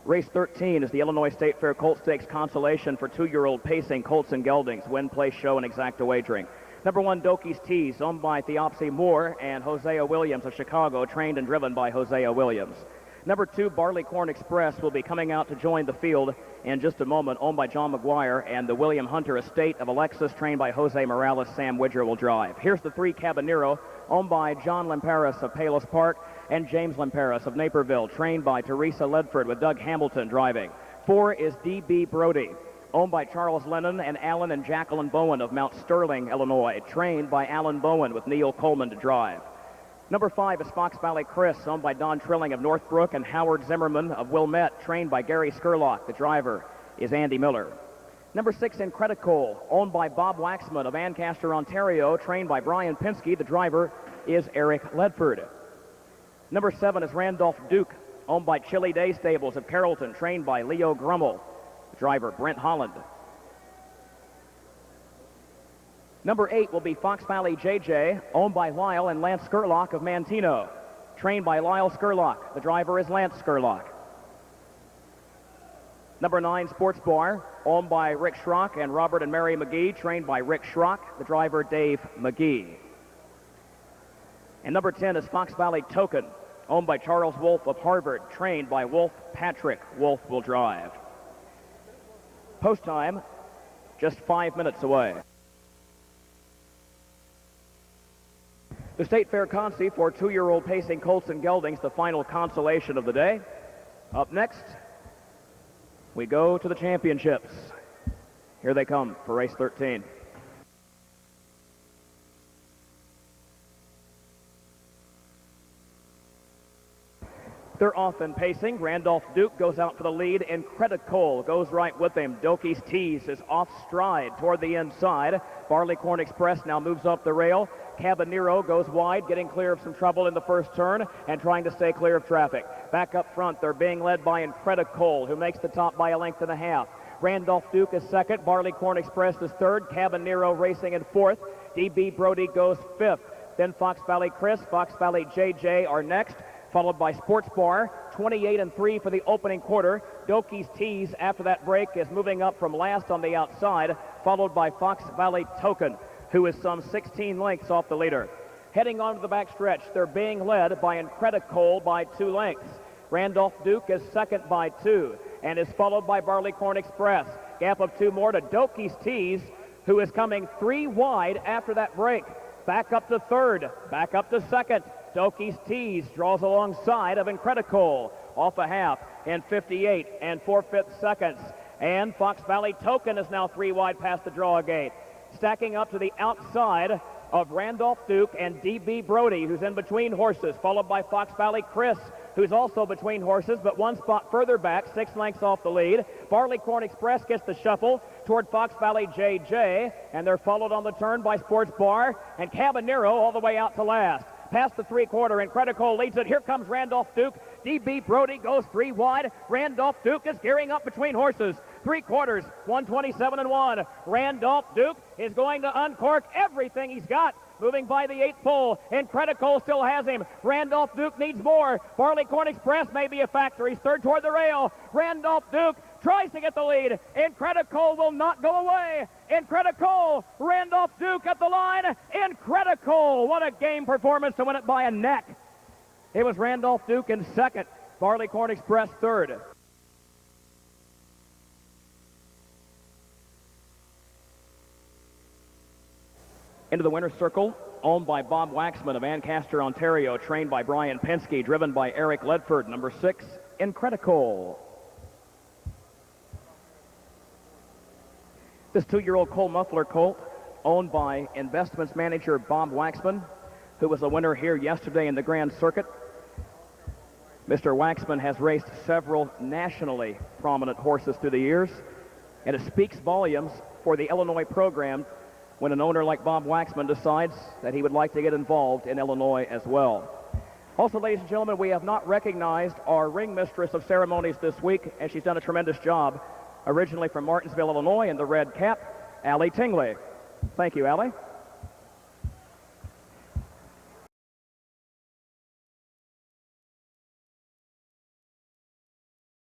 Race 13 is the Illinois State Fair Colt Stakes consolation for 2-year-old pacing colts and geldings, win, place, show, and exacta wagering. Number 1, Doki's Tease, owned by Theopsy Moore and Hosea Williams of Chicago, trained and driven by Hosea Williams. Number 2, Barleycorn Express, will be coming out to join the field in just a moment, owned by John McGuire, and the William Hunter Estate of Alexis, trained by Jose Morales. Sam Widger will drive. Here's the 3, Cabanero, owned by John Lamparis of Palos Park and James Lamparis of Naperville, trained by Teresa Ledford with Doug Hamilton driving. 4 is D.B. Brody, owned by Charles Lennon and Alan and Jacqueline Bowen of Mount Sterling, Illinois, trained by Alan Bowen with Neil Coleman to drive. Number 5 is Fox Valley Chris, owned by Don Trilling of Northbrook and Howard Zimmerman of Wilmette, trained by Gary Skurlock. The driver is Andy Miller. Number 6, Incredicole, owned by Bob Waxman of Ancaster, Ontario, trained by Brian Pinsky. The driver is Eric Ledford. Number 7 is Randolph Duke, owned by Chili Day Stables of Carrollton, trained by Leo Grummel. The driver, Brent Holland. Number 8 will be Fox Valley JJ, owned by Lyle and Lance Skurlock of Mantino, trained by Lyle Skurlock. The driver is Lance Skurlock. Number 9, Sports Bar, owned by Rick Schrock and Robert and Mary McGee, trained by Rick Schrock. The driver, Dave McGee. And number 10 is Fox Valley Token, owned by Charles Wolf of Harvard, trained by Wolf Patrick. Wolf will drive. Post time, just 5 minutes away. The State Fair Consi for 2-year-old pacing colts and geldings, the final consolation of the day. Up next, we go to the championships. Here they come for race 13. They're off and pacing. Randolph Duke goes out for the lead. Incredicole goes right with him. Doki's Tease is off stride toward the inside. Barleycorn Express now moves up the rail. Cabanero goes wide, getting clear of some trouble in the first turn and trying to stay clear of traffic. Back up front, they're being led by Incredicole, who makes the top by a length and a half. Randolph Duke is second. Barleycorn Express is third. Cabanero racing in fourth. D.B. Brody goes fifth. Then Fox Valley Chris, Fox Valley JJ are next, followed by Sports Bar, 28-3 for the opening quarter. Doki's Tease, after that break, is moving up from last on the outside, followed by Fox Valley Token, who is some 16 lengths off the leader. Heading on to the backstretch, they're being led by Incredicole by 2 lengths. Randolph Duke is second by 2 and is followed by Barleycorn Express. Gap of 2 more to Doki's Tease, who is coming 3 wide after that break. Back up to third, back up to second. Doki's Tease draws alongside of Incredicole, off a half in 58 and 4/5 seconds. And Fox Valley Token is now 3 wide past the draw gate. Stacking up to the outside of Randolph Duke and D.B. Brody, who's in between horses, followed by Fox Valley Chris, who's also between horses, but 1 spot further back, 6 lengths off the lead. Barleycorn Express gets the shuffle toward Fox Valley JJ, and they're followed on the turn by Sports Bar and Cabanero all the way out to last. Past the 3/4, Incredicole leads it. Here comes Randolph Duke. D.B. Brody goes 3 wide. Randolph Duke is gearing up between horses. 3/4, 127-1. Randolph Duke is going to uncork everything he's got. Moving by the 8th pole. Incredicole still has him. Randolph Duke needs more. Barleycorn Express may be a factor. He's third toward the rail. Randolph Duke tries to get the lead. Incredicole will not go away. Incredicole, Randolph Duke at the line. Incredicole, what a game performance to win it by a neck. It was Randolph Duke in second. Barleycorn Express third. Into the winner's circle, owned by Bob Waxman of Ancaster, Ontario, trained by Brian Penske, driven by Eric Ledford. Number 6, Incredicole. This 2-year-old Cole Muffler colt, owned by investments manager Bob Waxman, who was a winner here yesterday in the Grand Circuit. Mr. Waxman has raced several nationally prominent horses through the years, and it speaks volumes for the Illinois program when an owner like Bob Waxman decides that he would like to get involved in Illinois as well. Also, ladies and gentlemen, we have not recognized our ring mistress of ceremonies this week, and she's done a tremendous job. Originally from Martinsville, Illinois, in the red cap, Allie Tingley. Thank you, Allie.